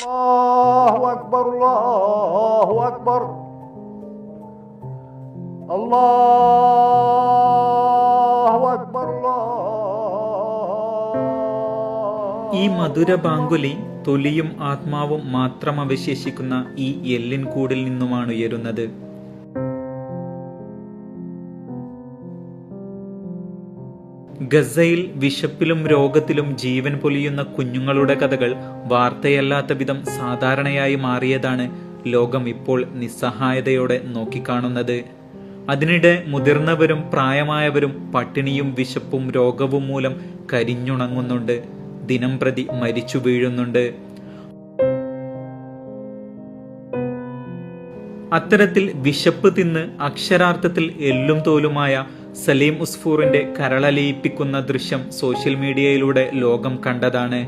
الله أكبر الله أكبر الله أكبر الله. ഈ മധുര ബാങ്കുലി തൊലിയും ആത്മാവും മാത്രം അവശേഷിക്കുന്ന ഈ എല്ലിൻ കൂടിൽ നിന്നുമാണ് ഉയരുന്നത്. ഗസയിൽ വിശപ്പിലും രോഗത്തിലും ജീവൻ പൊലിയുന്ന കുഞ്ഞുങ്ങളുടെ കഥകൾ വാർത്തയല്ലാത്ത വിധം സാധാരണയായി മാറിയതാണ് ലോകം ഇപ്പോൾ നിസ്സഹായതയോടെ നോക്കിക്കാണുന്നത്. അതിനിടെ മുതിർന്നവരും പ്രായമായവരും പട്ടിണിയും വിശപ്പും രോഗവും മൂലം കരിഞ്ഞുണങ്ങുന്നുണ്ട്, ദിനം പ്രതി മരിച്ചു വീഴുന്നുണ്ട്. അത്തരത്തിൽ വിശപ്പ് തിന്ന് അക്ഷരാർത്ഥത്തിൽ എല്ലും തോലുമായ സലീം ഉസ്ഫൂറിന്റെ കരളലിയിപ്പിക്കുന്ന ദൃശ്യം സോഷ്യൽ മീഡിയയിലൂടെ ലോകം കണ്ടതാണ്.